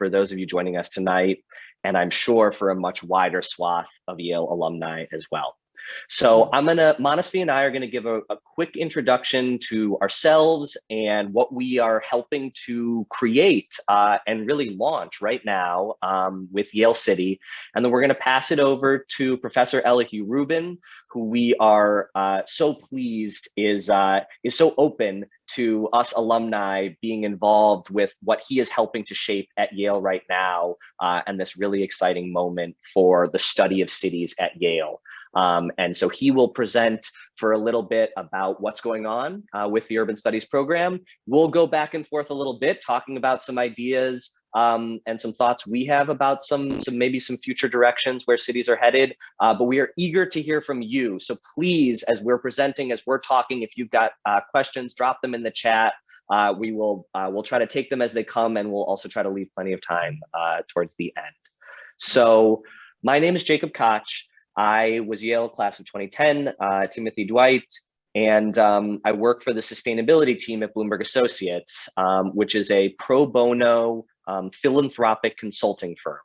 for those of you joining us tonight, and I'm sure for a much wider swath of Yale alumni as well. So Manasvi and I are gonna give a quick introduction to ourselves and what we are helping to create and really launch right now with Yale City. And then we're gonna pass it over to Professor Elihu Rubin, who we are so pleased is so open to us alumni being involved with what he is helping to shape at Yale right now, and this really exciting moment for the study of cities at Yale. And so he will present for a little bit about what's going on with the Urban Studies program. We'll go back and forth a little bit, talking about some ideas and some thoughts we have about maybe some future directions where cities are headed. But we are eager to hear from you. So please, as we're presenting, as we're talking, if you've got questions, drop them in the chat. We'll try to take them as they come, and we'll also try to leave plenty of time towards the end. So my name is Jacob Koch. I was Yale class of 2010, Timothy Dwight, and I work for the sustainability team at Bloomberg Associates, which is a pro bono philanthropic consulting firm.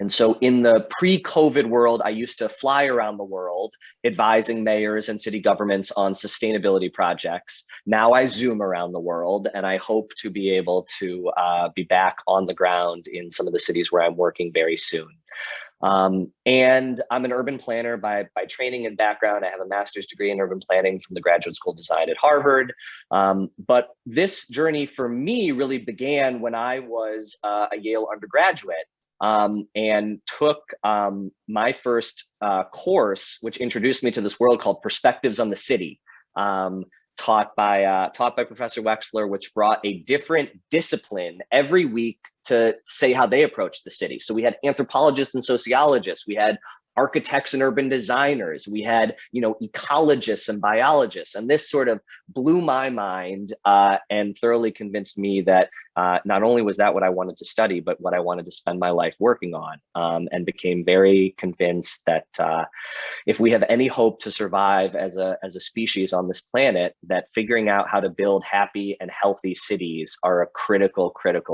And so in the pre-COVID world, I used to fly around the world advising mayors and city governments on sustainability projects. Now I Zoom around the world, and I hope to be able to be back on the ground in some of the cities where I'm working very soon. And I'm an urban planner by training and background. I have a master's degree in urban planning from the Graduate School of Design at Harvard. But this journey for me really began when I was a Yale undergraduate and took my first course, which introduced me to this world called Perspectives on the City. Taught by Professor Wexler, which brought a different discipline every week to say how they approach the city. So we had anthropologists and sociologists, we had architects and urban designers, we had ecologists and biologists, and this sort of blew my mind and thoroughly convinced me that not only was that what I wanted to study, but what I wanted to spend my life working on, and became very convinced that if we have any hope to survive as a species on this planet, that figuring out how to build happy and healthy cities are a critical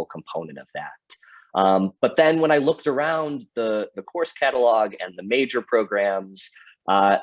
component of that. But then when I looked around the course catalog and the major programs,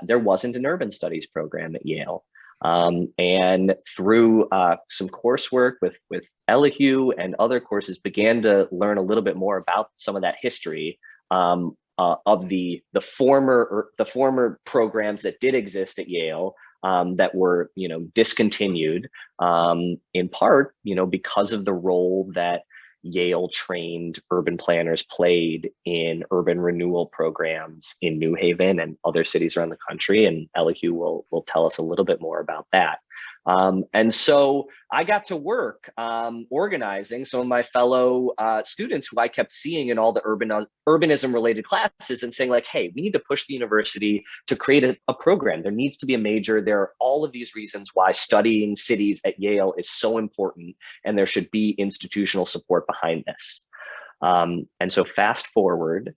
there wasn't an urban studies program at Yale. And through some coursework with Elihu and other courses, began to learn a little bit more about some of that history of the former programs that did exist at Yale that were discontinued in part because of the role that Yale trained urban planners played in urban renewal programs in New Haven and other cities around the country. And Elihu will tell us a little bit more about that. And so I got to work organizing some of my fellow students who I kept seeing in all the urbanism related classes and saying like, hey, we need to push the university to create a program. There needs to be a major. There are all of these reasons why studying cities at Yale is so important, and there should be institutional support behind this. And so fast forward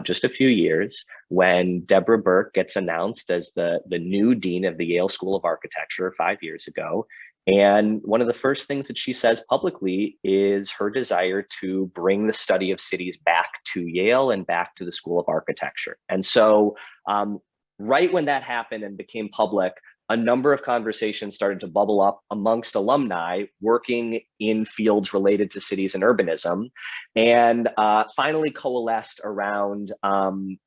just a few years, when Deborah Burke gets announced as the new dean of the Yale School of Architecture 5 years ago. And one of the first things that she says publicly is her desire to bring the study of cities back to Yale and back to the School of Architecture. And so right when that happened and became public, a number of conversations started to bubble up amongst alumni working in fields related to cities and urbanism, and finally coalesced around an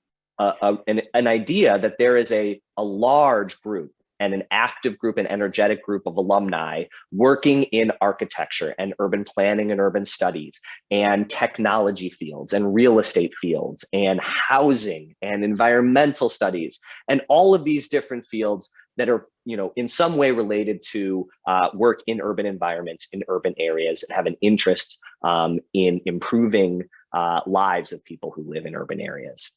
idea that there is a large group and an active group and energetic group of alumni working in architecture and urban planning and urban studies and technology fields and real estate fields and housing and environmental studies and all of these different fields that are, in some way related to work in urban environments, in urban areas, and have an interest in improving lives of people who live in urban areas.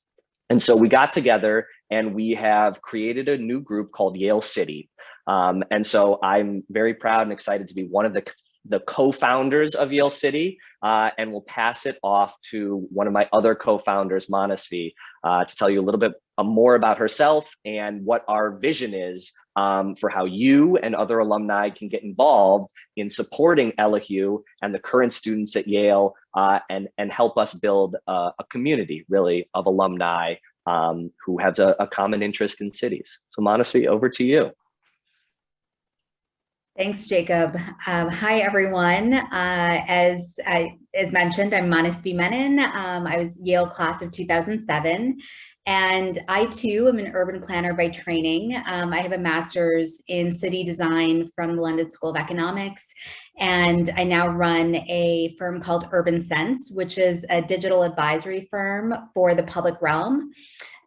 And so we got together and we have created a new group called Yale City. And so I'm very proud and excited to be one of the co-founders of Yale City, and we'll pass it off to one of my other co-founders, Manasvi, to tell you a little bit more about herself and what our vision is for how you and other alumni can get involved in supporting Elihu and the current students at Yale and help us build a community, really, of alumni who have a common interest in cities. So Manasvi, over to you. Thanks, Jacob. Hi, everyone. As mentioned, I'm Manasvi Menon. I was Yale class of 2007. And I too am an urban planner by training. I have a master's in city design from the London School of Economics. And I now run a firm called Urban Sense, which is a digital advisory firm for the public realm.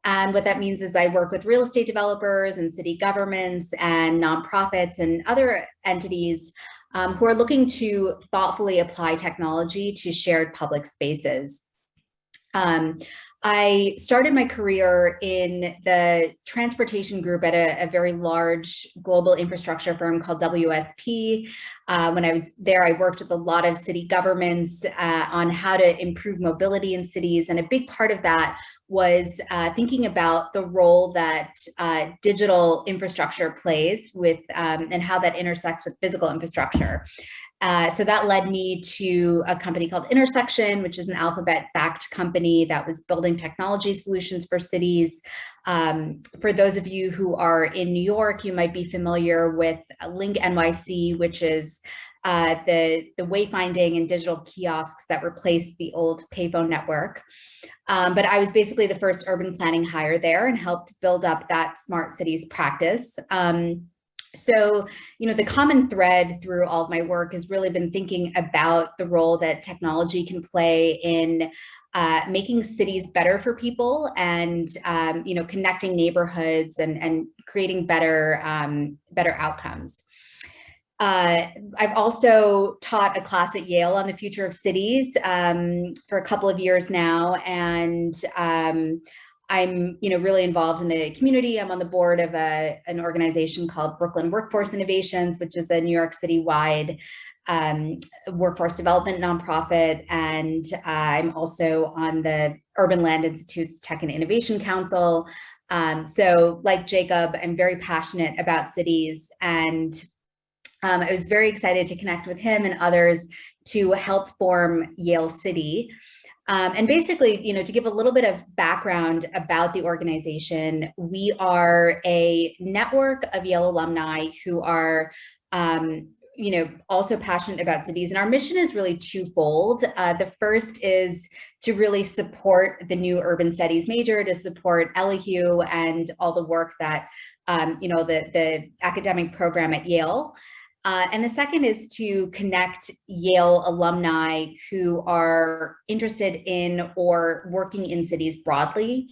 And what that means is I work with real estate developers and city governments and nonprofits and other entities who are looking to thoughtfully apply technology to shared public spaces. I started my career in the transportation group at a very large global infrastructure firm called WSP. When I was there, I worked with a lot of city governments on how to improve mobility in cities. And a big part of that was thinking about the role that digital infrastructure plays with and how that intersects with physical infrastructure. So that led me to a company called Intersection, which is an Alphabet-backed company that was building technology solutions for cities. For those of you who are in New York, you might be familiar with Link NYC, which is the wayfinding and digital kiosks that replaced the old payphone network. But I was basically the first urban planning hire there and helped build up that smart cities practice. So, the common thread through all of my work has really been thinking about the role that technology can play in making cities better for people and, connecting neighborhoods and creating better outcomes. I've also taught a class at Yale on the future of cities for a couple of years now, and I'm really involved in the community. I'm on the board of an organization called Brooklyn Workforce Innovations, which is a New York City-wide workforce development nonprofit. And I'm also on the Urban Land Institute's Tech and Innovation Council. So like Jacob, I'm very passionate about cities, and I was very excited to connect with him and others to help form Yale City. And basically, to give a little bit of background about the organization, we are a network of Yale alumni who are, also passionate about cities. And our mission is really twofold. The first is to really support the new urban studies major, to support Elihu and all the work that, the academic program at Yale. And the second is to connect Yale alumni who are interested in or working in cities broadly.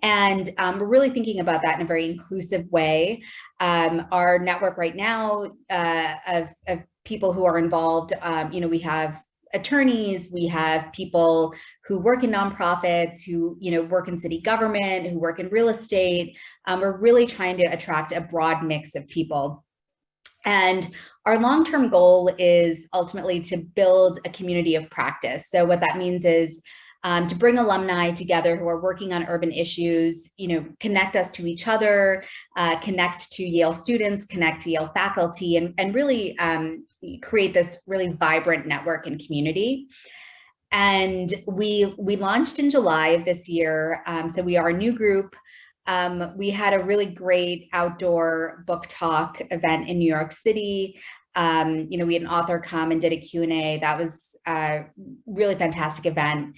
And we're really thinking about that in a very inclusive way. Our network right now of people who are involved, we have attorneys, we have people who work in nonprofits, who work in city government, who work in real estate. We're really trying to attract a broad mix of people. And our long-term goal is ultimately to build a community of practice. So what that means is to bring alumni together who are working on urban issues, connect us to each other, connect to Yale students, connect to Yale faculty, and really create this really vibrant network and community. And we launched in July of this year. So we are a new group. We had a really great outdoor book talk event in New York City. We had an author come and did a Q&A. That was a really fantastic event.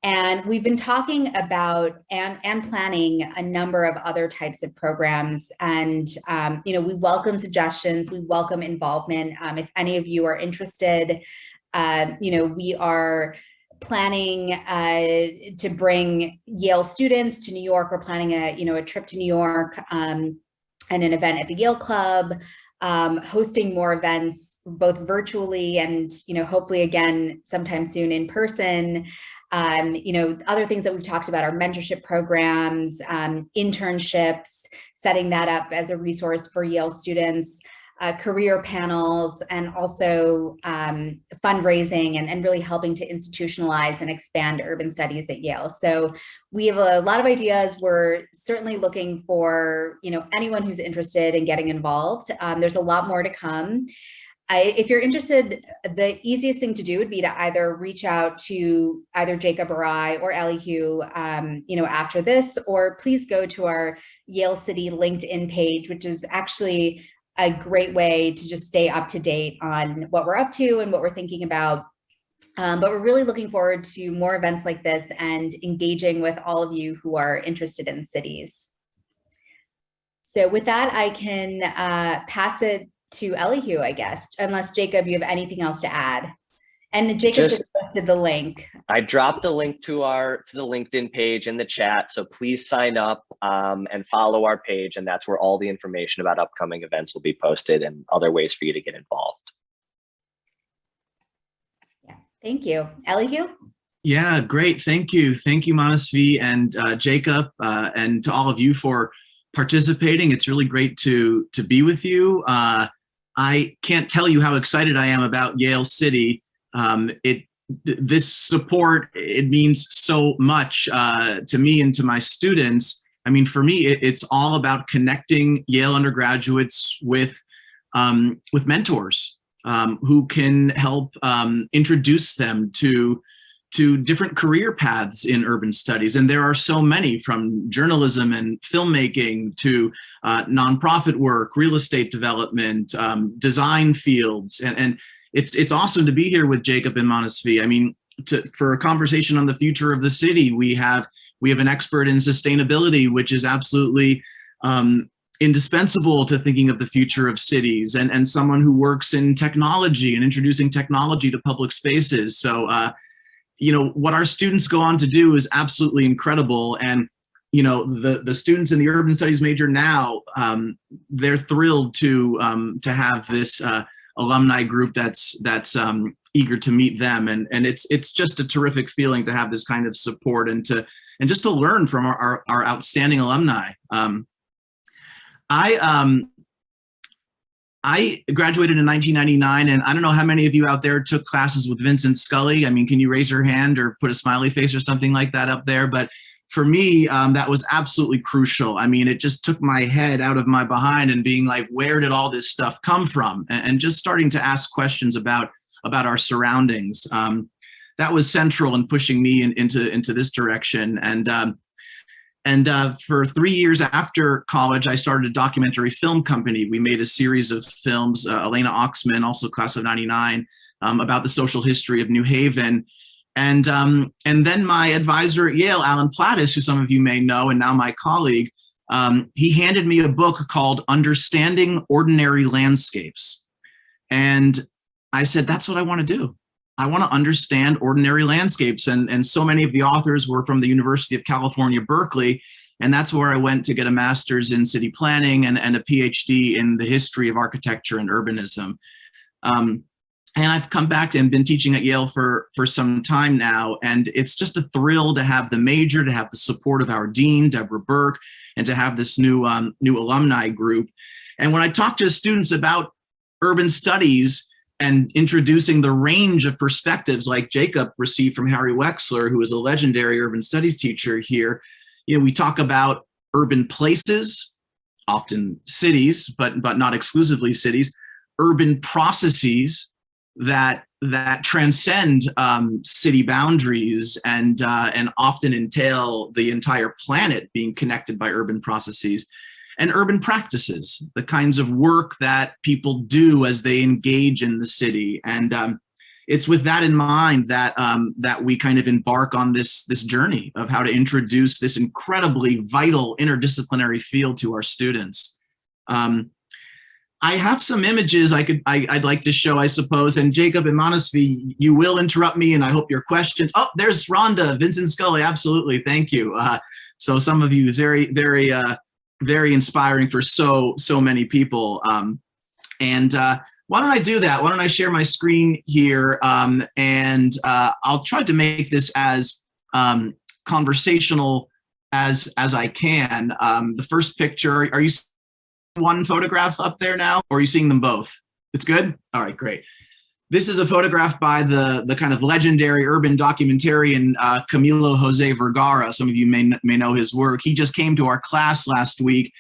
And we've been talking about and planning a number of other types of programs. And, we welcome suggestions, we welcome involvement. If any of you are interested, we are planning to bring Yale students to New York. We're planning a trip to New York and an event at the Yale Club, hosting more events, both virtually and, hopefully again, sometime soon in person. Other things that we've talked about are mentorship programs, internships, setting that up as a resource for Yale students. career panels, and also fundraising and really helping to institutionalize and expand urban studies at Yale. So we have a lot of ideas. We're certainly looking for, anyone who's interested in getting involved. There's a lot more to come. If you're interested, the easiest thing to do would be to either reach out to either Jacob or I or Elihu, after this, or please go to our Yale City LinkedIn page, which is actually a great way to just stay up to date on what we're up to and what we're thinking about. But we're really looking forward to more events like this and engaging with all of you who are interested in cities. So with that, I can pass it to Elihu, I guess, unless Jacob, you have anything else to add. And Jacob just posted the link. I dropped the link to the LinkedIn page in the chat, so please sign up and follow our page, and that's where all the information about upcoming events will be posted and other ways for you to get involved. Yeah, thank you. Elihu? Yeah, great. Thank you. Thank you, Manasvi and Jacob, and to all of you for participating. It's really great to be with you. I can't tell you how excited I am about Yale City. This support, it means so much to me and to my students. I mean, for me, it's all about connecting Yale undergraduates with mentors who can help introduce them to different career paths in urban studies. And there are so many, from journalism and filmmaking to nonprofit work, real estate development, design fields. And it's awesome to be here with Jacob and Manasvi. I mean, for a conversation on the future of the city, we have an expert in sustainability, which is absolutely indispensable to thinking of the future of cities, and someone who works in technology and introducing technology to public spaces. So, what our students go on to do is absolutely incredible. And, the students in the urban studies major now, they're thrilled to have this alumni group that's eager to meet them. And it's just a terrific feeling to have this kind of support and just to learn from our outstanding alumni. I graduated in 1999, and I don't know how many of you out there took classes with Vincent Scully. I mean, can you raise your hand or put a smiley face or something like that up there? But for me, that was absolutely crucial. I mean, it just took my head out of my behind and being like, where did all this stuff come from? And just starting to ask questions about our surroundings. That was central in pushing me into this direction. And for 3 years after college, I started a documentary film company. We made a series of films, Elena Oxman, also class of '99, about the social history of New Haven. And then my advisor at Yale, Alan Plattis, who some of you may know, and now my colleague, he handed me a book called Understanding Ordinary Landscapes. And I said, that's what I want to do. I want to understand ordinary landscapes. And so many of the authors were from the University of California, Berkeley. And that's where I went to get a master's in city planning and a PhD in the history of architecture and urbanism. And I've come back and been teaching at Yale for some time now. And it's just a thrill to have the major, to have the support of our dean, Deborah Burke, and to have this new alumni group. And when I talk to students about urban studies and introducing the range of perspectives like Jacob received from Harry Wexler, who is a legendary urban studies teacher here, we talk about urban places, often cities, but not exclusively cities, urban processes that transcend city boundaries and often entail the entire planet being connected by urban processes, and urban practices, the kinds of work that people do as they engage in the city. And it's with that in mind that we kind of embark on this journey of how to introduce this incredibly vital interdisciplinary field to our students. I have some images I'd like to show, I suppose, and Jacob and Manasvi, you will interrupt me, and I hope your questions. Oh, there's Rhonda, Vincent Scully, absolutely, thank you. So some of you, very, very, very inspiring for so many people. And why don't I do that? Why don't I share my screen here, and I'll try to make this as conversational as I can. The first picture, are you one photograph up there now, or are you seeing them both? It's good? All right, great. This is a photograph by the kind of legendary urban documentarian Camilo Jose Vergara. Some of you may know his work. He just came to our class last week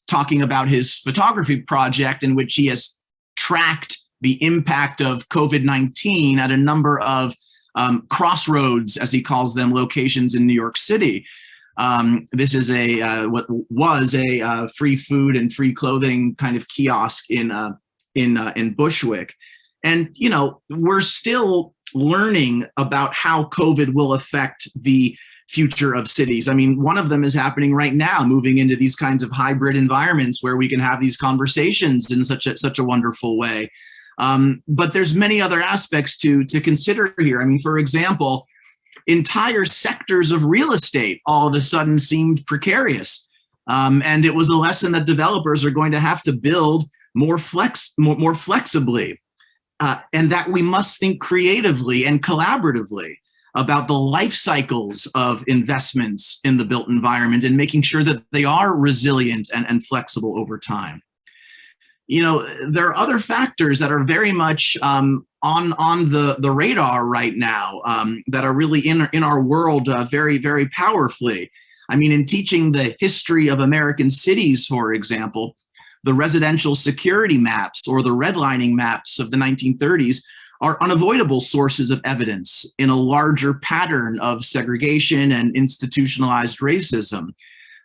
talking about his photography project in which he has tracked the impact of COVID-19 at a number of crossroads, as he calls them, locations in New York City. This is what was a free food and free clothing kind of kiosk in Bushwick. And, you know, we're still learning about how COVID will affect the future of cities. I mean, one of them is happening right now, moving into these kinds of hybrid environments where we can have these conversations in such a wonderful way. But there's many other aspects to consider here. I mean, for example, entire sectors of real estate all of a sudden seemed precarious. And it was a lesson that developers are going to have to build more flexibly. And that we must think creatively and collaboratively about the life cycles of investments in the built environment and making sure that they are resilient and flexible over time. You know, there are other factors that are very much on the radar right now that are really in our world very, very powerfully. I mean, in teaching the history of American cities, for example, the residential security maps or the redlining maps of the 1930s are unavoidable sources of evidence in a larger pattern of segregation and institutionalized racism.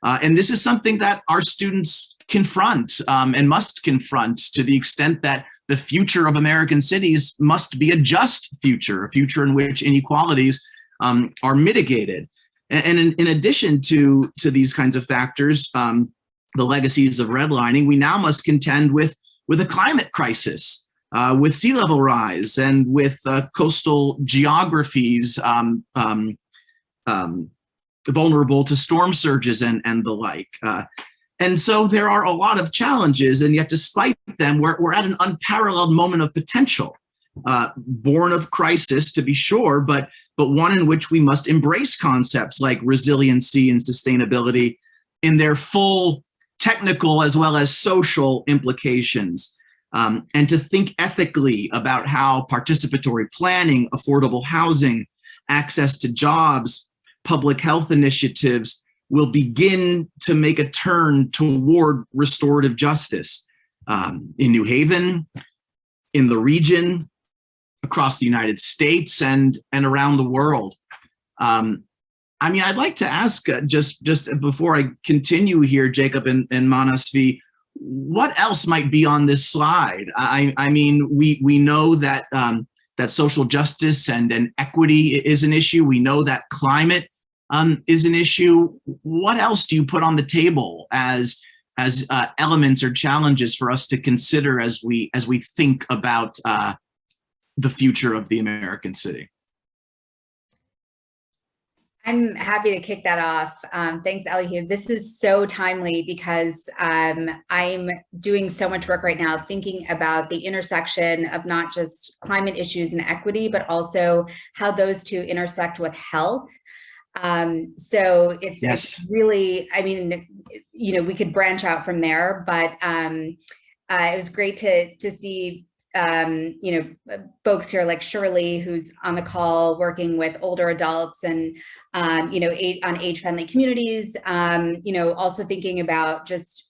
And this is something that our students confront and must confront to the extent that the future of American cities must be a just future, a future in which inequalities are mitigated. And in addition to these kinds of factors, the legacies of redlining, we now must contend with a climate crisis, with sea level rise, and with coastal geographies vulnerable to storm surges and the like. And so there are a lot of challenges, and yet despite them, we're at an unparalleled moment of potential, born of crisis to be sure, but one in which we must embrace concepts like resiliency and sustainability in their full technical as well as social implications, and to think ethically about how participatory planning, affordable housing, access to jobs, public health initiatives will begin to make a turn toward restorative justice in New Haven, in the region, across the United States, and around the world. I mean, I'd like to ask just before I continue here, Jacob and Manasvi, what else might be on this slide? I mean, we know that that social justice and equity is an issue. We know that climate is an issue. What else do you put on the table as elements or challenges for us to consider as we think about the future of the American city? I'm happy to kick that off. Thanks, Elihu. This is so timely because I'm doing so much work right now thinking about the intersection of not just climate issues and equity, but also how those two intersect with health. So it's really, I mean, you know, we could branch out from there, but it was great to see you know, folks here like Shirley, who's on the call working with older adults and, you know, on age-friendly communities, you know, also thinking about just,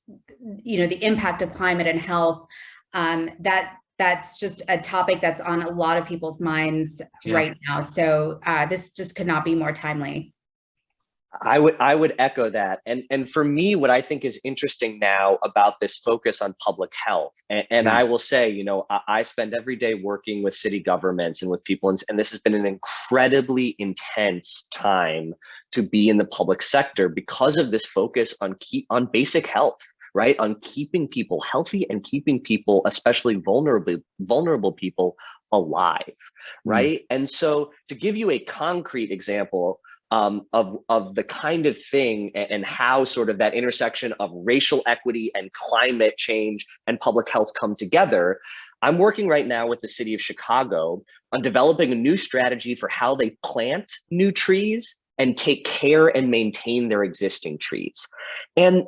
you know, the impact of climate and health. That's just a topic that's on a lot of people's minds right now. So this just could not be more timely. I would echo that. And for me, what I think is interesting now about this focus on public health, and I will say, you know, I spend every day working with city governments and with people, and this has been an incredibly intense time to be in the public sector because of this focus on basic health, right? On keeping people healthy and keeping people, especially vulnerable people, alive, right? And so to give you a concrete example, of the kind of thing and how sort of that intersection of racial equity and climate change and public health come together. I'm working right now with the city of Chicago on developing a new strategy for how they plant new trees and take care and maintain their existing trees. And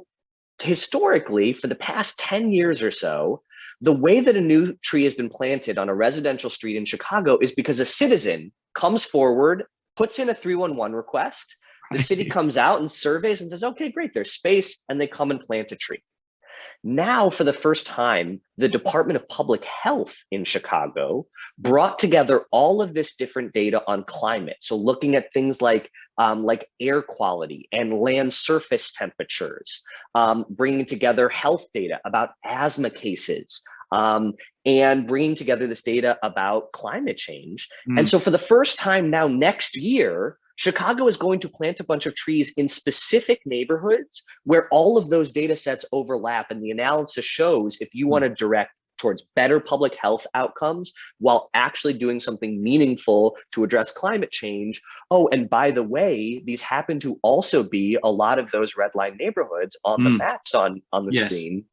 historically, for the past 10 years or so, the way that a new tree has been planted on a residential street in Chicago is because a citizen comes forward, puts in a 311 request, the city comes out and surveys and says, okay, great, there's space, and they come and plant a tree. Now, for the first time, the Department of Public Health in Chicago brought together all of this different data on climate. So looking at things like air quality and land surface temperatures, bringing together health data about asthma cases, and bringing together this data about climate change. And so for the first time now next year, Chicago is going to plant a bunch of trees in specific neighborhoods where all of those data sets overlap. And the analysis shows if you want to direct towards better public health outcomes while actually doing something meaningful to address climate change. Oh, and by the way, these happen to also be a lot of those red line neighborhoods on the maps on the screen.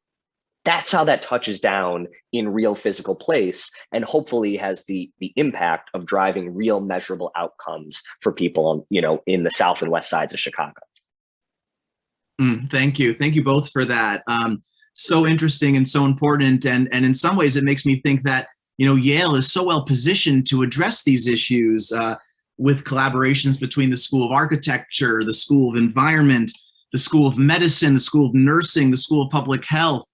That's how that touches down in real physical place and hopefully has the impact of driving real measurable outcomes for people in the south and west sides of Chicago. Thank you. Thank you both for that. So interesting and so important. And in some ways, it makes me think that, Yale is so well positioned to address these issues with collaborations between the School of Architecture, the School of Environment, the School of Medicine, the School of Nursing, the School of Public Health.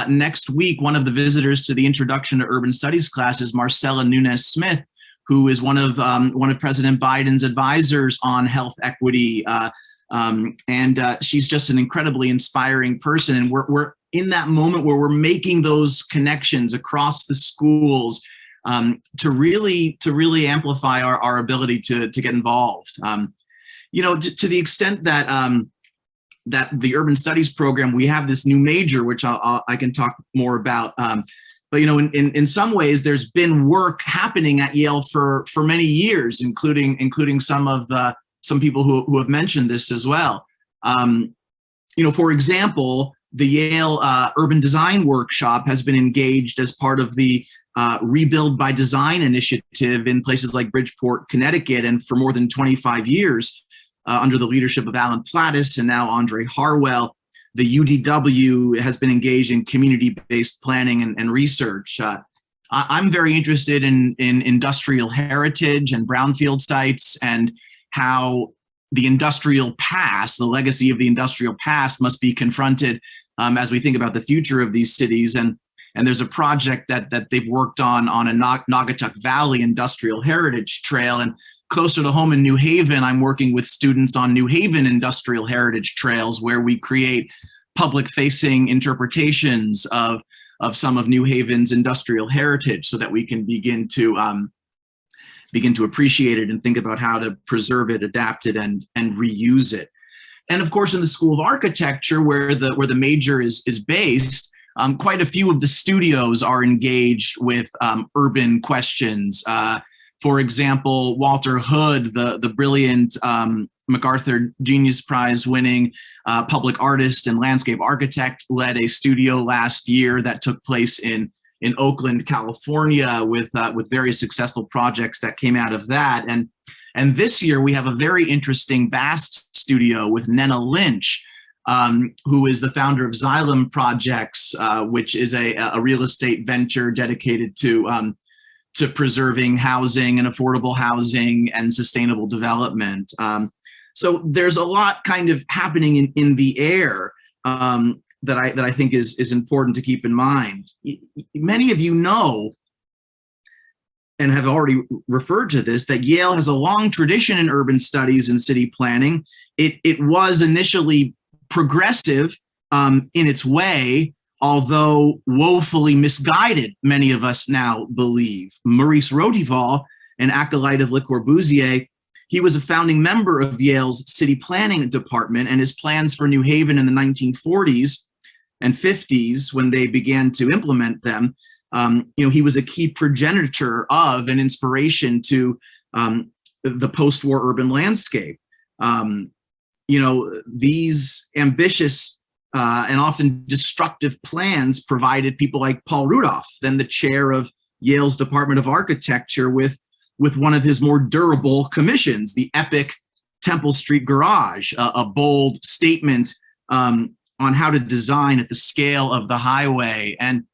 Next week, one of the visitors to the Introduction to Urban Studies class is Marcella Nunes-Smith, who is one of President Biden's advisors on health equity. And she's just an incredibly inspiring person. And we're in that moment where we're making those connections across the schools to really amplify our ability to get involved. To the extent that that the Urban Studies program, we have this new major, which I can talk more about. But in some ways, there's been work happening at Yale for many years, including some people who have mentioned this as well. For example, the Yale Urban Design Workshop has been engaged as part of the Rebuild by Design initiative in places like Bridgeport, Connecticut, and for more than 25 years. Under the leadership of Alan Plattis and now Andre Harwell, the UDW has been engaged in community-based planning and research. I'm very interested in industrial heritage and brownfield sites and how the industrial past, the legacy of the industrial past must be confronted as we think about the future of these cities. And there's a project that they've worked on a Naugatuck Valley Industrial Heritage Trail. And closer to home in New Haven, I'm working with students on New Haven Industrial Heritage Trails, where we create public-facing interpretations of some of New Haven's industrial heritage so that we can begin to appreciate it and think about how to preserve it, adapt it, and reuse it. And of course, in the School of Architecture, where the major is based, quite a few of the studios are engaged with urban questions. For example, Walter Hood, the brilliant MacArthur Genius Prize winning public artist and landscape architect, led a studio last year that took place in Oakland, California, with very successful projects that came out of that. And this year we have a very interesting vast studio with Nena Lynch, who is the founder of Xylem Projects, which is a real estate venture dedicated to preserving housing and affordable housing and sustainable development. So there's a lot kind of happening in the air that I think is important to keep in mind. Many of you know, and have already referred to this, that Yale has a long tradition in urban studies and city planning. It was initially progressive in its way, although woefully misguided, many of us now believe. Maurice Rotival, an acolyte of Le Corbusier, he was a founding member of Yale's city planning department, and his plans for New Haven in the 1940s and 50s, when they began to implement them, he was a key progenitor of and inspiration to the post-war urban landscape. These ambitious and often destructive plans provided people like Paul Rudolph, then the chair of Yale's Department of Architecture, with one of his more durable commissions, the epic Temple Street Garage, a bold statement on how to design at the scale of the highway. And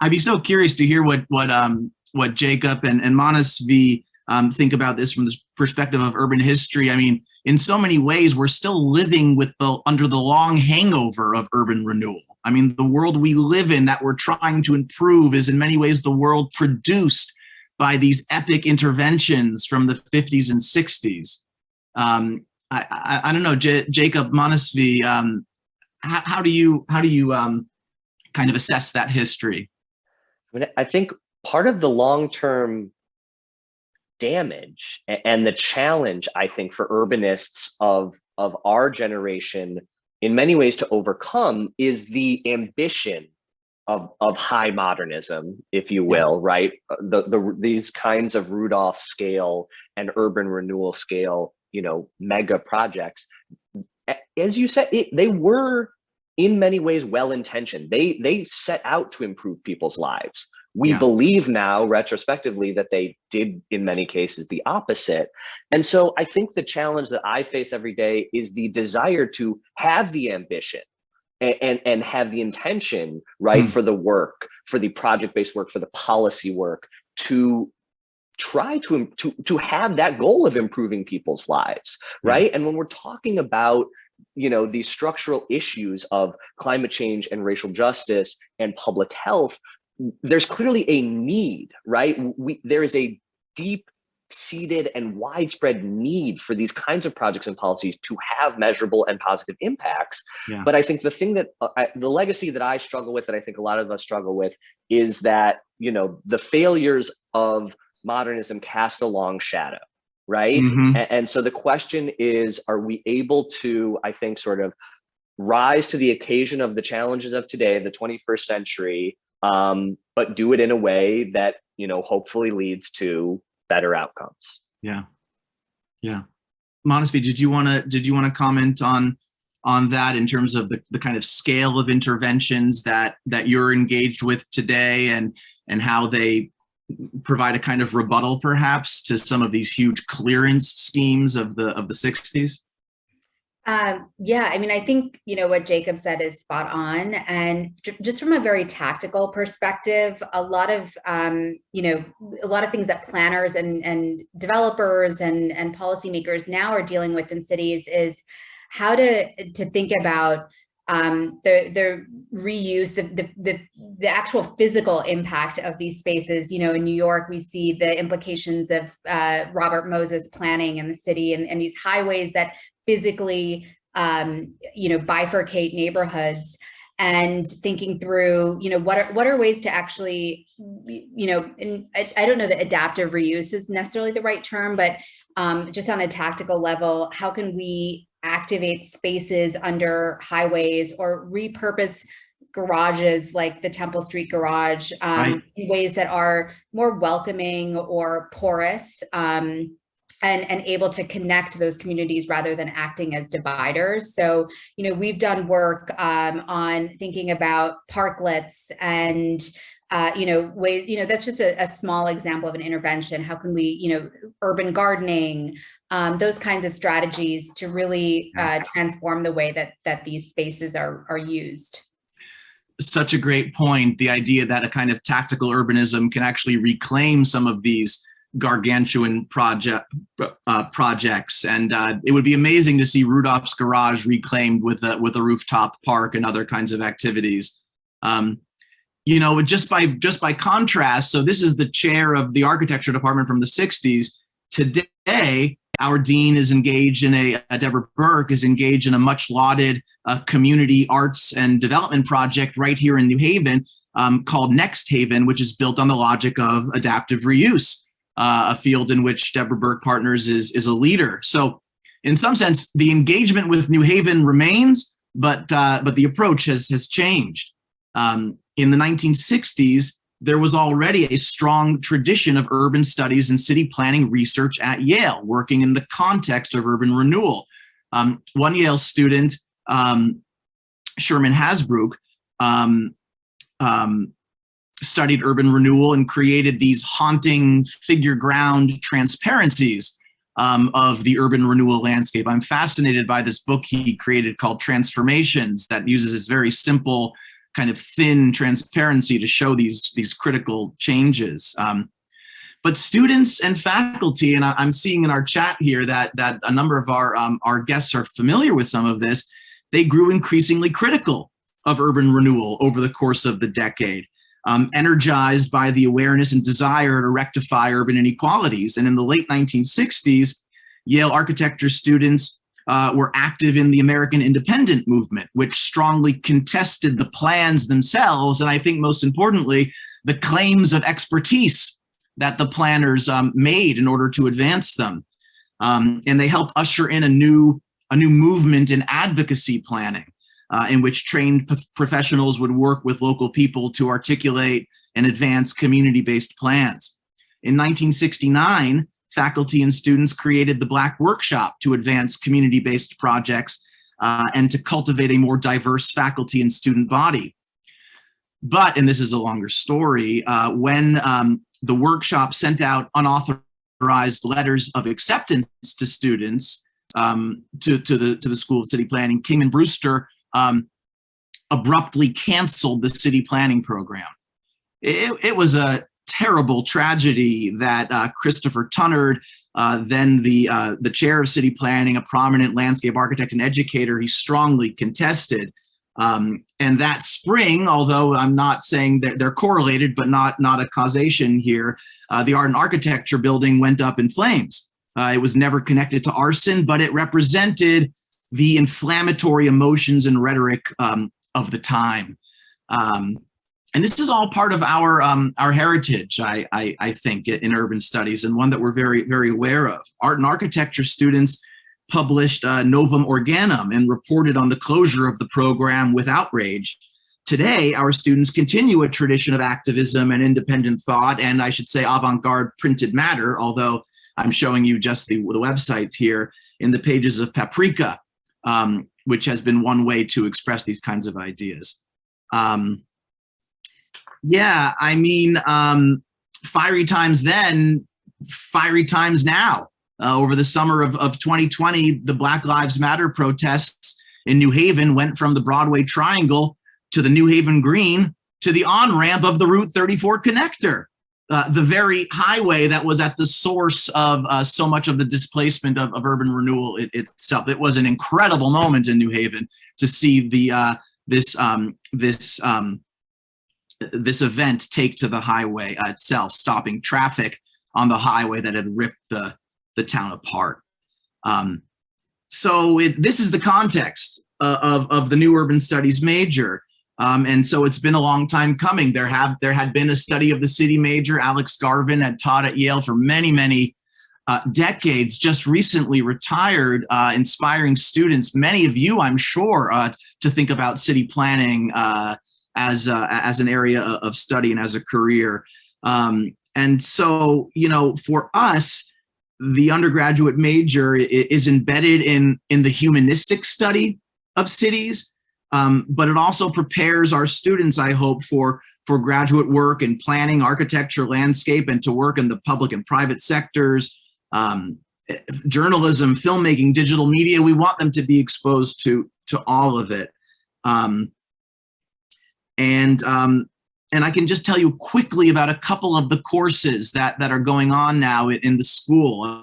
I'd be so curious to hear what Jacob and Manasvi think about this from the perspective of urban history. I mean, in so many ways, we're still living under the long hangover of urban renewal. I mean, the world we live in that we're trying to improve is in many ways the world produced by these epic interventions from the 50s and 60s. I don't know, Jacob, Manasvi, how do you kind of assess that history? I think part of the long-term damage and the challenge, I think, for urbanists of our generation in many ways to overcome is the ambition of high modernism, if you will, right? These kinds of Rudolph scale and urban renewal scale, mega projects. As you said, they were in many ways well-intentioned. They set out to improve people's lives. We believe now, retrospectively, that they did, in many cases, the opposite. And so I think the challenge that I face every day is the desire to have the ambition and have the intention, right, for the work, for the project-based work, for the policy work, to try to have that goal of improving people's lives, right? And when we're talking about these structural issues of climate change and racial justice and public health, there's clearly a need, right? There is a deep-seated and widespread need for these kinds of projects and policies to have measurable and positive impacts. But I think the thing that the legacy that I struggle with, that I think a lot of us struggle with, is that the failures of modernism cast a long shadow, right? And so the question is, are we able to, I think, sort of rise to the occasion of the challenges of today, the 21st century, but do it in a way that, hopefully leads to better outcomes. Yeah. Manasvi, did you want to comment on that in terms of the kind of scale of interventions that you're engaged with today and how they provide a kind of rebuttal perhaps to some of these huge clearance schemes of the 60s? Yeah, I mean, I think, what Jacob said is spot on. And just from a very tactical perspective, a lot of things that planners and developers and policymakers now are dealing with in cities is how to think about the reuse, the actual physical impact of these spaces. In New York, we see the implications of Robert Moses planning in the city and these highways that physically, bifurcate neighborhoods, and thinking through, what are ways to actually, and I don't know that adaptive reuse is necessarily the right term, but just on a tactical level, how can we activate spaces under highways or repurpose garages like the Temple Street garage in ways that are more welcoming or porous, and able to connect those communities rather than acting as dividers. So, we've done work on thinking about parklets and ways, that's just a small example of an intervention. How can we, urban gardening, those kinds of strategies to really transform the way that these spaces are used. Such a great point. The idea that a kind of tactical urbanism can actually reclaim some of these gargantuan projects, and it would be amazing to see Rudolph's garage reclaimed with a rooftop park and other kinds of activities. Just by contrast, so this is the chair of the architecture department from the 60s. Today, our dean is engaged in Deborah Burke is engaged in a much lauded community arts and development project right here in New Haven called Next Haven, which is built on the logic of adaptive reuse, a field in which Deborah Burke Partners is a leader. So in some sense, the engagement with New Haven remains, but the approach has changed. In the 1960s, there was already a strong tradition of urban studies and city planning research at Yale, working in the context of urban renewal. One Yale student, Sherman Hasbrouck, studied urban renewal and created these haunting figure ground transparencies of the urban renewal landscape. I'm fascinated by this book he created called Transformations that uses this very simple kind of thin transparency to show these critical changes. But students and faculty, and I'm seeing in our chat here that a number of our guests are familiar with some of this, they grew increasingly critical of urban renewal over the course of the decade, energized by the awareness and desire to rectify urban inequalities. And in the late 1960s, Yale architecture students were active in the American independent movement, which strongly contested the plans themselves, and I think most importantly, the claims of expertise that the planners made in order to advance them. And they helped usher in a new movement in advocacy planning, in which trained professionals would work with local people to articulate and advance community-based plans. In 1969, faculty and students created the Black Workshop to advance community-based projects and to cultivate a more diverse faculty and student body. But, and this is a longer story, when the workshop sent out unauthorized letters of acceptance to students to the School of City Planning, King and Brewster abruptly canceled the city planning program. It was a terrible tragedy that Christopher Tunnard, then the chair of city planning, a prominent landscape architect and educator, he strongly contested. And that spring, although I'm not saying that they're correlated, but not a causation here, the Art and Architecture building went up in flames. It was never connected to arson, but it represented the inflammatory emotions and rhetoric of the time. And this is all part of our heritage, I think, in urban studies, and one that we're very, very aware of. Art and architecture students published Novum Organum and reported on the closure of the program with outrage. Today, our students continue a tradition of activism and independent thought, and I should say avant-garde printed matter, although I'm showing you just the websites here in the pages of Paprika, which has been one way to express these kinds of ideas. Yeah, I mean, fiery times then, fiery times now. Over the summer of 2020, the Black Lives Matter protests in New Haven went from the Broadway Triangle to the New Haven Green to the on-ramp of the Route 34 connector, the very highway that was at the source of so much of the displacement of urban renewal itself. It was an incredible moment in New Haven to see this event take to the highway itself, stopping traffic on the highway that had ripped the town apart. So this is the context of the new urban studies major. And so it's been a long time coming. There had been a study of the city major. Alex Garvin had taught at Yale for many, many decades, just recently retired, inspiring students, many of you, I'm sure, to think about city planning as an area of study and as a career. And so, you know, for us, the undergraduate major is embedded in the humanistic study of cities, but it also prepares our students, I hope, for graduate work in planning, architecture, landscape, and to work in the public and private sectors, journalism, filmmaking, digital media. We want them to be exposed to all of it. And I can just tell you quickly about a couple of the courses that are going on now in the school.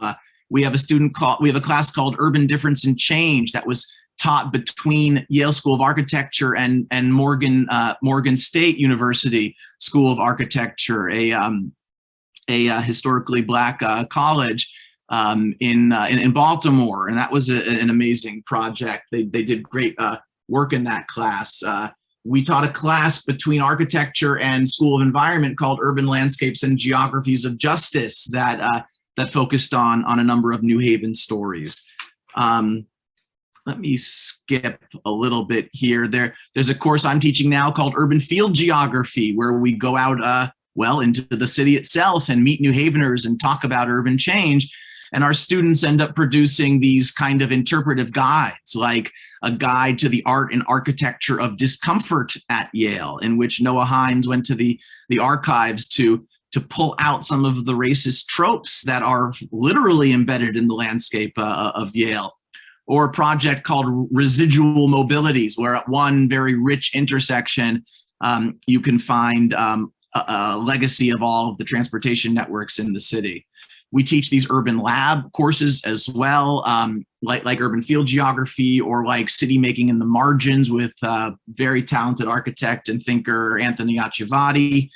We have a class called Urban Difference and Change that was taught between Yale School of Architecture and Morgan State University School of Architecture, a historically Black college in Baltimore, and that was an amazing project. They did great work in that class. We taught a class between architecture and School of Environment called Urban Landscapes and Geographies of Justice that focused on a number of New Haven stories. Let me skip a little bit here. There's a course I'm teaching now called Urban Field Geography, where we go out, into the city itself and meet New Haveners and talk about urban change. And our students end up producing these kind of interpretive guides, like a guide to the art and architecture of discomfort at Yale, in which Noah Hines went to the archives to to pull out some of the racist tropes that are literally embedded in the landscape of Yale. Or a project called Residual Mobilities, where at one very rich intersection, you can find a legacy of all of the transportation networks in the city. We teach these urban lab courses as well, like urban field geography, or like city making in the margins with very talented architect and thinker Anthony Acevati.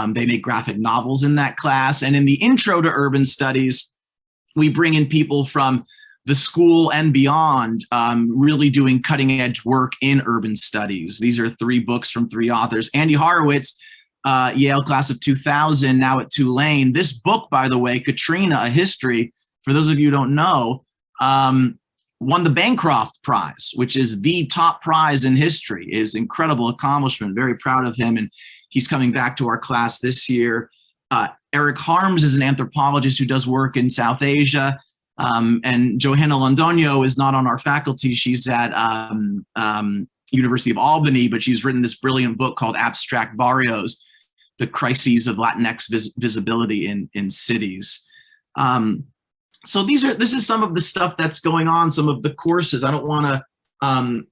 They make graphic novels in that class. And in the intro to urban studies, we bring in people from the school and beyond, really doing cutting edge work in urban studies. These are 3 books from 3 authors. Andy Horowitz, Yale class of 2000, now at Tulane. This book, by the way, Katrina, A History, for those of you who don't know, won the Bancroft Prize, which is the top prize in history. It is an incredible accomplishment, very proud of him. And he's coming back to our class this year. Eric Harms is an anthropologist who does work in South Asia. And Johanna Londoño is not on our faculty. She's at University of Albany, but she's written this brilliant book called Abstract Barrios, The Crises of Latinx Visibility in Cities. So this is some of the stuff that's going on, some of the courses. I don't want to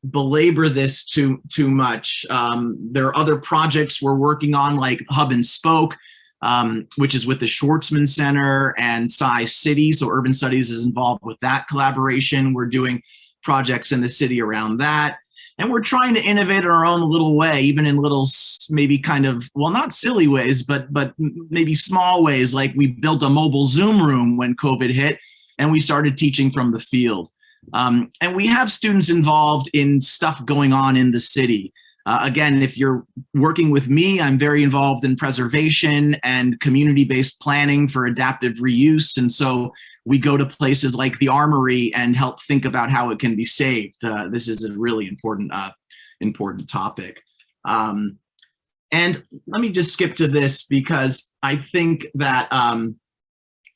belabor this too much. There are other projects we're working on, like Hub and Spoke, which is with the Schwartzman Center and Size City. So Urban Studies is involved with that collaboration. We're doing projects in the city around that. And we're trying to innovate in our own little way, even in little, maybe kind of, well, not silly ways, but maybe small ways. Like we built a mobile Zoom room when COVID hit, and we started teaching from the field. And we have students involved in stuff going on in the city. Again, if you're working with me, I'm very involved in preservation and community-based planning for adaptive reuse. And so we go to places like the Armory and help think about how it can be saved. This is a really important topic. And let me just skip to this, because I think that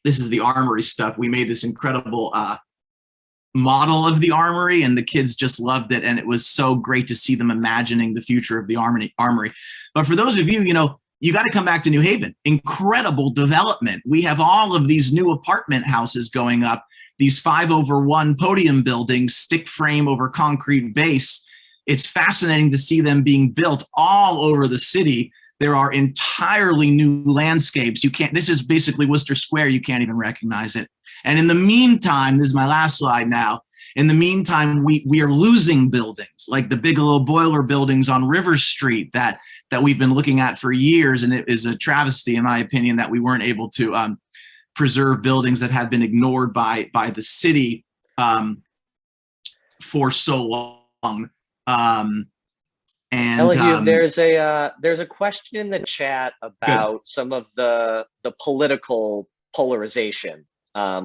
this is the Armory stuff. We made this incredible model of the Armory, and the kids just loved it, and it was so great to see them imagining the future of the Armory. But for those of you, you got to come back to New Haven. Incredible development. We have all of these new apartment houses going up, these 5-over-1 podium buildings, stick frame over concrete base. It's fascinating to see them being built all over the city. There are entirely new landscapes. This is basically Worcester Square. You can't even recognize it. And in the meantime, this is my last slide now. In the meantime, we are losing buildings, like the Bigelow Boiler buildings on River Street that we've been looking at for years. And it is a travesty, in my opinion, that we weren't able to preserve buildings that had been ignored by the city for so long. And Elihu, there's a question in the chat about some of the political polarization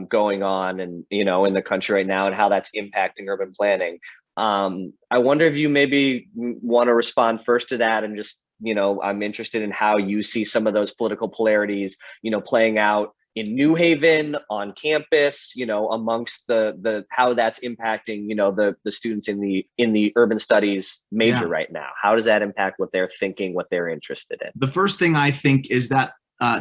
going on and in the country right now, and how that's impacting urban planning. I wonder if you maybe want to respond first to that, and just I'm interested in how you see some of those political polarities playing out in New Haven on campus, amongst the how that's impacting the students in the urban studies major right now. How does that impact what they're thinking, what they're interested in? The first thing I think is that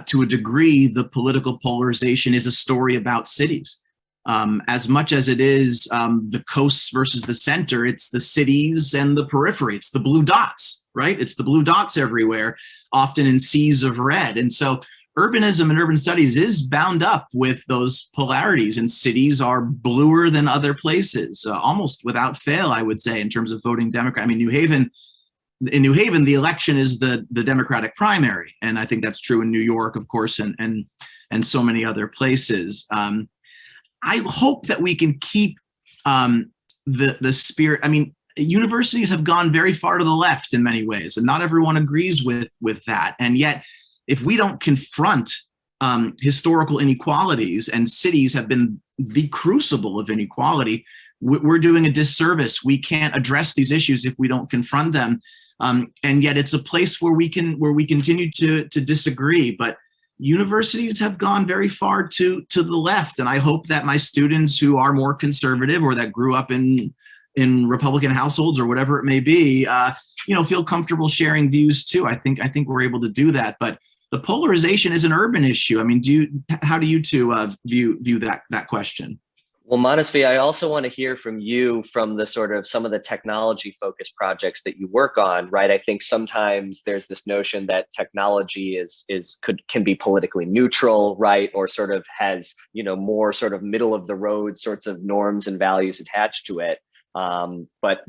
to a degree, the political polarization is a story about cities. As much as it is the coasts versus the center, it's the cities and the periphery. It's the blue dots, right? It's the blue dots everywhere, often in seas of red. And so urbanism and urban studies is bound up with those polarities, and cities are bluer than other places, almost without fail, I would say, in terms of voting Democrat. I mean, in New Haven, the election is the Democratic primary. And I think that's true in New York, of course, and so many other places. I hope that we can keep the spirit. I mean, universities have gone very far to the left in many ways, and not everyone agrees with that. And yet, if we don't confront historical inequalities, and cities have been the crucible of inequality, we're doing a disservice. We can't address these issues if we don't confront them. And yet it's a place where we continue to disagree. But universities have gone very far to the left. And I hope that my students who are more conservative, or that grew up in Republican households or whatever it may be, feel comfortable sharing views too. I think we're able to do that. But the polarization is an urban issue. I mean, how do you two view that question? Well, Manasvi, I also want to hear from you from the sort of some of the technology focused projects that you work on, right? I think sometimes there's this notion that technology can be politically neutral, right? Or sort of has, more sort of middle of the road sorts of norms and values attached to it. But,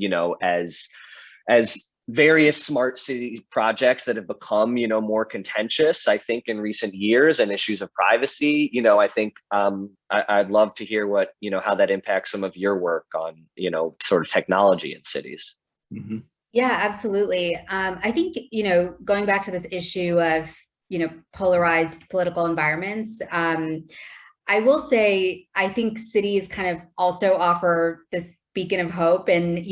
as various smart city projects that have become, more contentious, I think, in recent years, and issues of privacy, I think I'd love to hear what, how that impacts some of your work on, sort of technology in cities. Mm-hmm. Yeah, absolutely. I think, going back to this issue of, polarized political environments, I will say, I think cities kind of also offer this beacon of hope. And,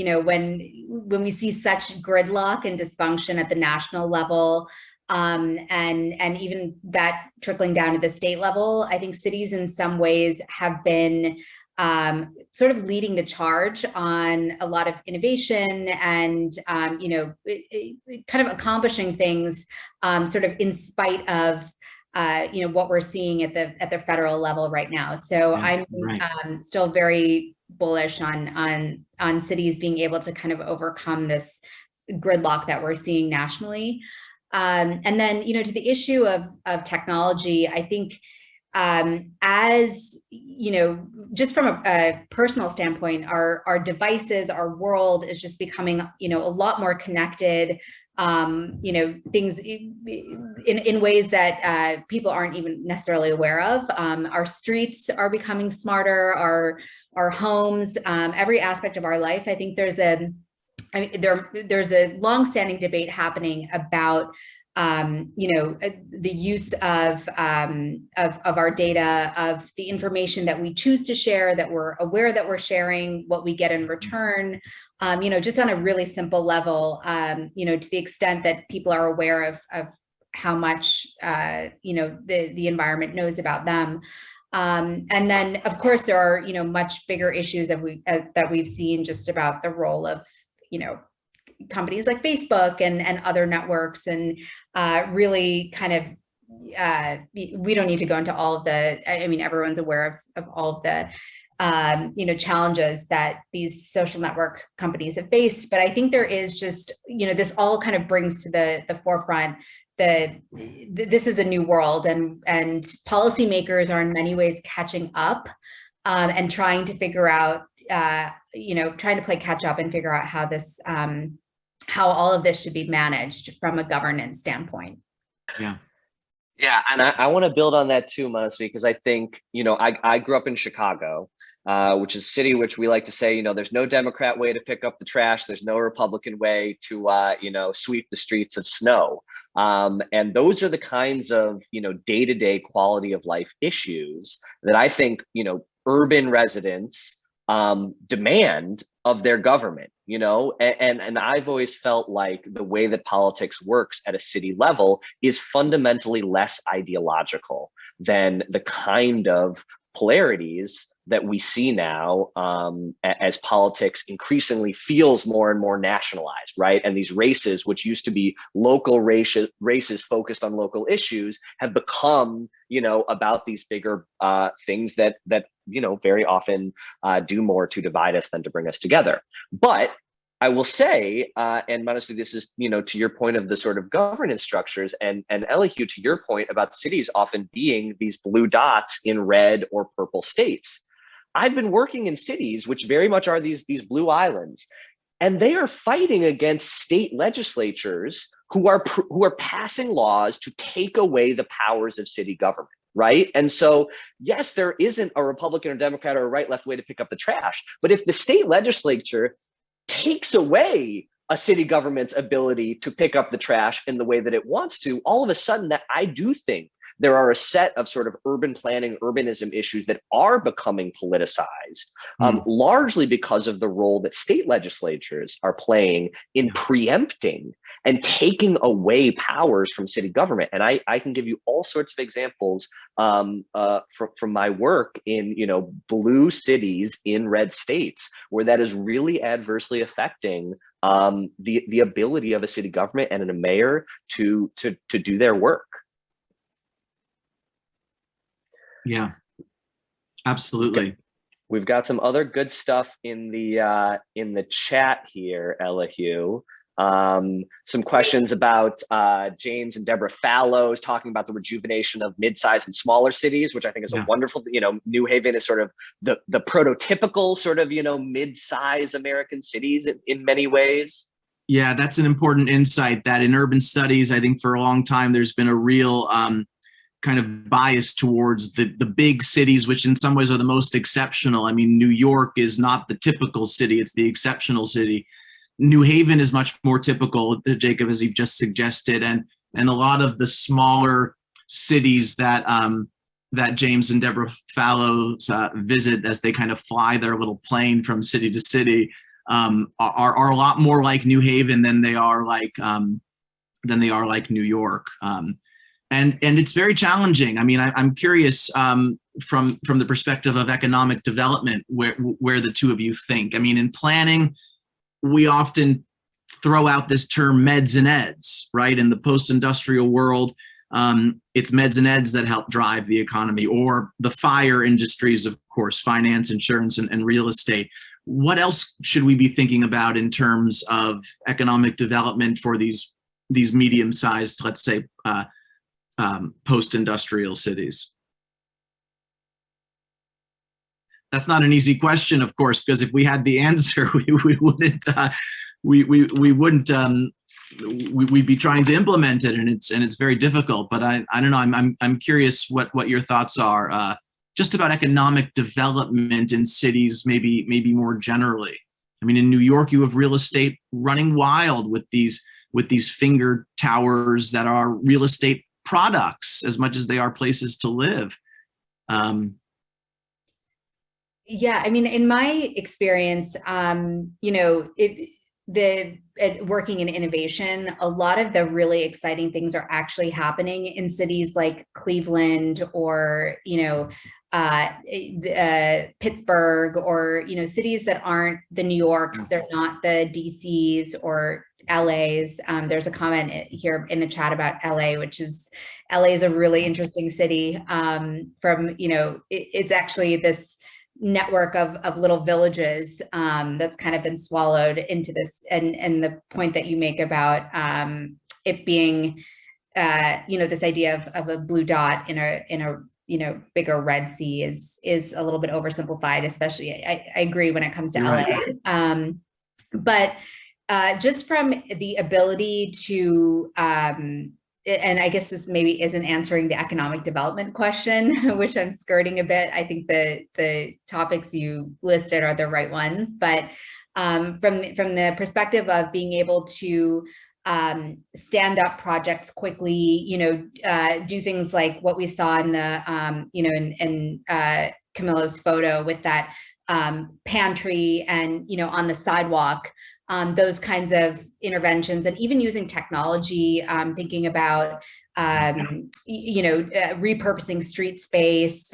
when we see such gridlock and dysfunction at the national level, and even that trickling down to the state level, I think cities in some ways have been sort of leading the charge on a lot of innovation and, kind of accomplishing things sort of in spite of what we're seeing at the federal level right now. So yeah, I'm still very bullish on cities being able to kind of overcome this gridlock that we're seeing nationally. And then, to the issue of technology, I think as just from a personal standpoint, our devices, our world is just becoming, a lot more connected. Things in ways that people aren't even necessarily aware of. Our streets are becoming smarter, our homes, every aspect of our life. I think there's a longstanding debate happening about the use of our data, of the information that we choose to share, that we're aware that we're sharing, what we get in return, just on a really simple level, to the extent that people are aware of how much, the environment knows about them. And then, of course, there are, much bigger issues that we've seen just about the role of, companies like Facebook and other networks, and really kind of, we don't need to go into all of everyone's aware of all of the, challenges that these social network companies have faced. But I think there is just, this all kind of brings to the forefront this is a new world, and policymakers are in many ways catching up and trying to figure out, trying to play catch up and figure out how this, how all of this should be managed from a governance standpoint. Yeah. Yeah, and I want to build on that too, Manasvi, because I think, I grew up in Chicago, which is a city which we like to say, there's no Democrat way to pick up the trash. There's no Republican way to, sweep the streets of snow. And those are the kinds of, day-to-day quality of life issues that I think, urban residents demand of their government, and I've always felt like the way that politics works at a city level is fundamentally less ideological than the kind of polarities that we see now, as politics increasingly feels more and more nationalized, right? And these races, which used to be local races focused on local issues, have become, about these bigger things that very often do more to divide us than to bring us together. But I will say, and Manasvi, this is, to your point of the sort of governance structures, and Elihu, to your point about cities often being these blue dots in red or purple states. I've been working in cities which very much are these blue islands, and they are fighting against state legislatures who are passing laws to take away the powers of city government. Right. And so, yes, there isn't a Republican or Democrat or a right left way to pick up the trash. But if the state legislature takes away a city government's ability to pick up the trash in the way that it wants to, all of a sudden, that I do think there are a set of sort of urban planning, urbanism issues that are becoming politicized, largely because of the role that state legislatures are playing in preempting and taking away powers from city government. And I can give you all sorts of examples from my work in, blue cities in red states, where that is really adversely affecting the ability of a city government and a mayor to do their work. Yeah, absolutely. We've got some other good stuff in the chat here, Elihu. Some questions about James and Deborah Fallows talking about the rejuvenation of mid-sized and smaller cities, which I think is a wonderful, New Haven is sort of the prototypical sort of, mid-size American cities in many ways. Yeah, that's an important insight that in urban studies, I think for a long time, there's been a real kind of bias towards the big cities, which in some ways are the most exceptional. I mean, New York is not the typical city, it's the exceptional city. New Haven is much more typical, Jacob, as you've just suggested, and a lot of the smaller cities that that James and Deborah Fallows visit as they kind of fly their little plane from city to city are a lot more like New Haven than they are like New York. And it's very challenging. I mean, I'm curious from the perspective of economic development, where the two of you think. I mean, in planning, we often throw out this term meds and eds, right? In the post-industrial world, it's meds and eds that help drive the economy, or the FIRE industries, of course, finance, insurance, and real estate. What else should we be thinking about in terms of economic development for these medium-sized, let's say, post-industrial cities? That's not an easy question, of course, because if we had the answer, we'd be trying to implement it, and it's very difficult. But I don't know. I'm curious what your thoughts are just about economic development in cities, maybe more generally. I mean, in New York, you have real estate running wild with these finger towers that are real estate products as much as they are places to live. Yeah, I mean, in my experience, working in innovation, a lot of the really exciting things are actually happening in cities like Cleveland or, Pittsburgh, or, cities that aren't the New Yorks, they're not the DCs or LAs. There's a comment here in the chat about LA, LA is a really interesting city. It's actually this network of little villages that's kind of been swallowed into this, and the point that you make about it being this idea of a blue dot in a bigger red sea is a little bit oversimplified, especially I agree when it comes to LA. But just from the ability to and I guess this maybe isn't answering the economic development question, which I'm skirting a bit. I think the topics you listed are the right ones, but from the perspective of being able to stand up projects quickly, do things like what we saw in the in Camilo's photo with that pantry and on the sidewalk. Those kinds of interventions, and even using technology, thinking about, repurposing street space,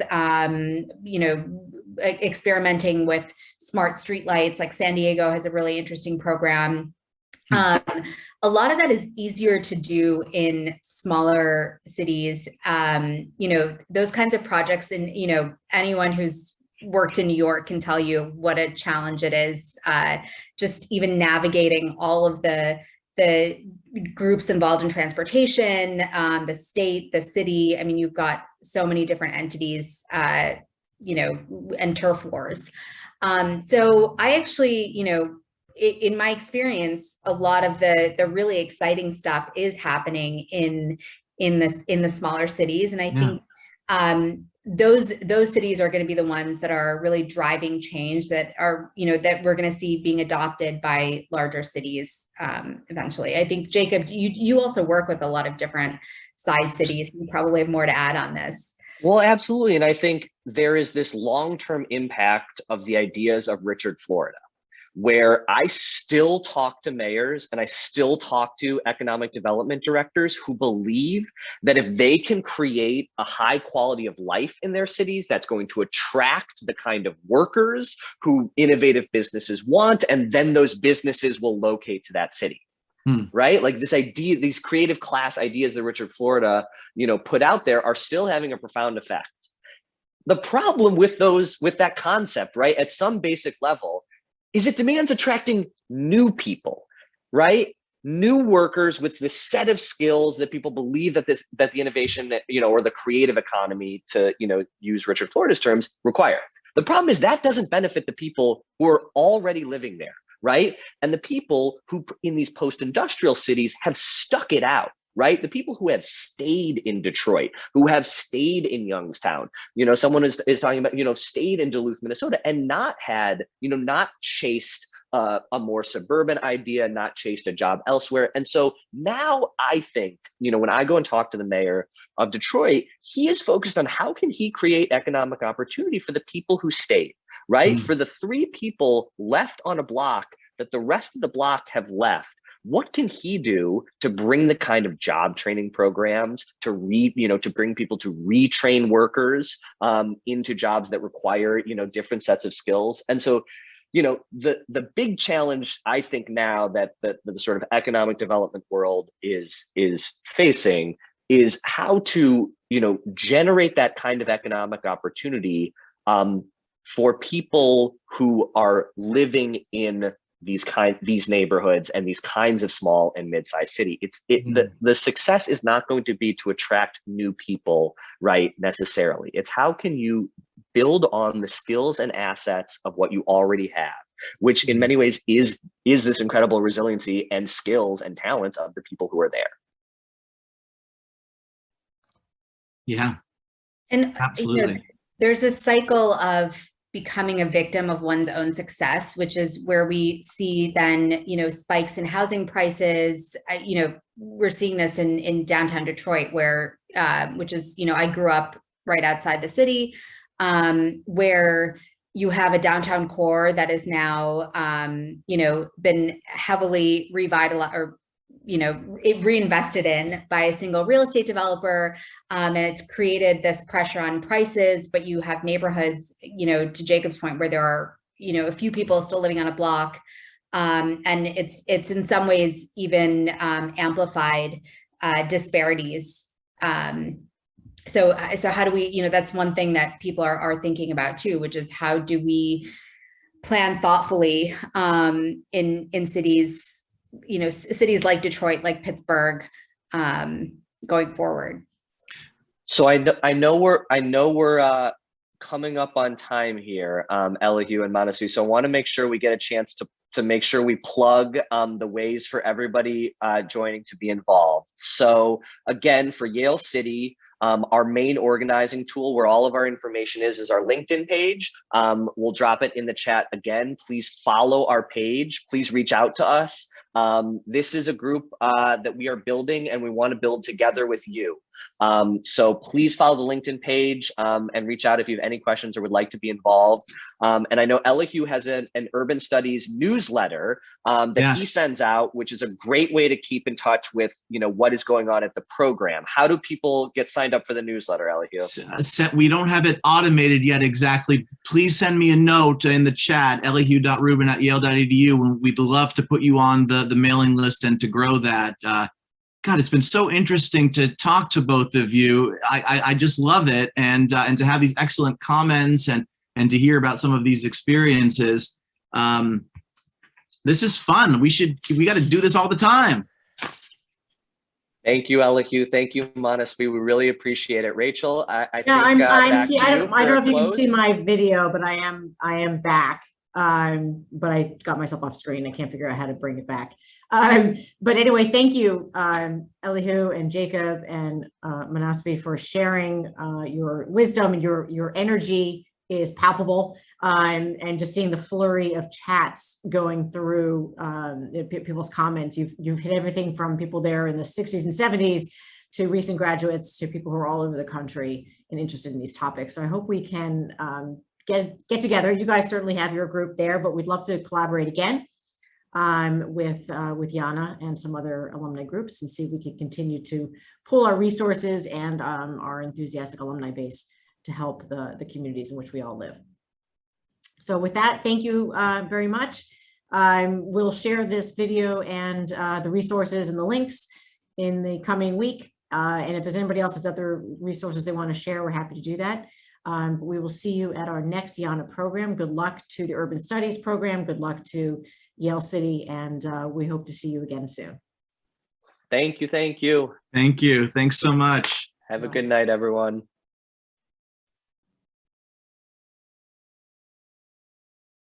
experimenting with smart street lights, like San Diego has a really interesting program. A lot of that is easier to do in smaller cities. Those kinds of projects, and, anyone who's worked in New York can tell you what a challenge it is, just even navigating all of the groups involved in transportation, the state, the city. I mean, you've got so many different entities, and turf wars. So I actually, in my experience, a lot of the really exciting stuff is happening in the smaller cities, and I think those cities are going to be the ones that are really driving change, that are, that we're going to see being adopted by larger cities eventually. I think, Jacob, you also work with a lot of different size cities. You probably have more to add on this. Well, absolutely. And I think there is this long-term impact of the ideas of Richard Florida, where I still talk to mayors and I still talk to economic development directors who believe that if they can create a high quality of life in their cities, that's going to attract the kind of workers who innovative businesses want, and then those businesses will locate to that city. Right? Like this idea, these creative class ideas that Richard Florida, put out there are still having a profound effect. The problem with that concept, right, at some basic level, is it demands attracting new people, right? New workers with this set of skills that people believe that the innovation, or the creative economy, to, use Richard Florida's terms, require. The problem is that doesn't benefit the people who are already living there, right? And the people who in these post-industrial cities have stuck it out, right? The people who have stayed in Detroit, who have stayed in Youngstown, someone is talking about, stayed in Duluth, Minnesota, and not had, not chased a more suburban idea, not chased a job elsewhere. And so now I think, when I go and talk to the mayor of Detroit, he is focused on how can he create economic opportunity for the people who stayed, right? For the 3 people left on a block that the rest of the block have left. What can he do to bring the kind of job training programs to bring people to retrain workers into jobs that require, different sets of skills? And so, the big challenge I think now that the sort of economic development world is facing is how to, generate that kind of economic opportunity for people who are living in these neighborhoods and these kinds of small and mid-sized city. The success is not going to be to attract new people, right, necessarily. It's how can you build on the skills and assets of what you already have, which in many ways is this incredible resiliency and skills and talents of the people who are there. Yeah, and absolutely. There's a cycle of becoming a victim of one's own success, which is where we see then, spikes in housing prices. We're seeing this in downtown Detroit, where, which is, I grew up right outside the city, where you have a downtown core that is now, been heavily revitalized or, reinvested in by a single real estate developer. And it's created this pressure on prices, but you have neighborhoods, to Jacob's point, where there are, a few people still living on a block. And it's in some ways even amplified disparities. So how do we, that's one thing that people are thinking about too, which is how do we plan thoughtfully in cities, cities like Detroit, like Pittsburgh, going forward. So I know we're coming up on time here, Elihu and Manasvi. So I want to make sure we get a chance to make sure we plug the ways for everybody joining to be involved. So again, for Yale City, our main organizing tool where all of our information is our LinkedIn page. We'll drop it in the chat again. Please follow our page. Please reach out to us. This is a group that we are building and we want to build together with you. So please follow the LinkedIn page and reach out if you have any questions or would like to be involved. And I know Elihu has an urban studies newsletter that he sends out, which is a great way to keep in touch with, what is going on at the program. How do people get signed up for the newsletter, Elihu? We don't have it automated yet exactly. Please send me a note in the chat, elihu.rubin@yale.edu. We'd love to put you on the mailing list and to grow that. God, it's been so interesting to talk to both of you. I just love it, and to have these excellent comments and to hear about some of these experiences. This is fun. We got to do this all the time. Thank you, Elihu. Thank you, Manasvi. We really appreciate it. Rachel, I think I don't know if you can see my video, but I am back. But I got myself off screen. I can't figure out how to bring it back. But anyway, thank you, Elihu and Jacob and Manasvi, for sharing your wisdom and your energy is palpable. And just seeing the flurry of chats going through people's comments. You've hit everything from people there in the 60s and 70s to recent graduates to people who are all over the country and interested in these topics. So I hope we can get together. You guys certainly have your group there, but we'd love to collaborate again with YANA and some other alumni groups and see if we can continue to pull our resources and our enthusiastic alumni base to help the communities in which we all live. So with that, thank you very much. We'll share this video and the resources and the links in the coming week. And if there's anybody else that's other resources they want to share, we're happy to do that. But we will see you at our next YANA program. Good luck to the Urban Studies program. Good luck to Yale City, and we hope to see you again soon. Thank you. Thank you. Thank you. Thanks so much. Have a good night, everyone.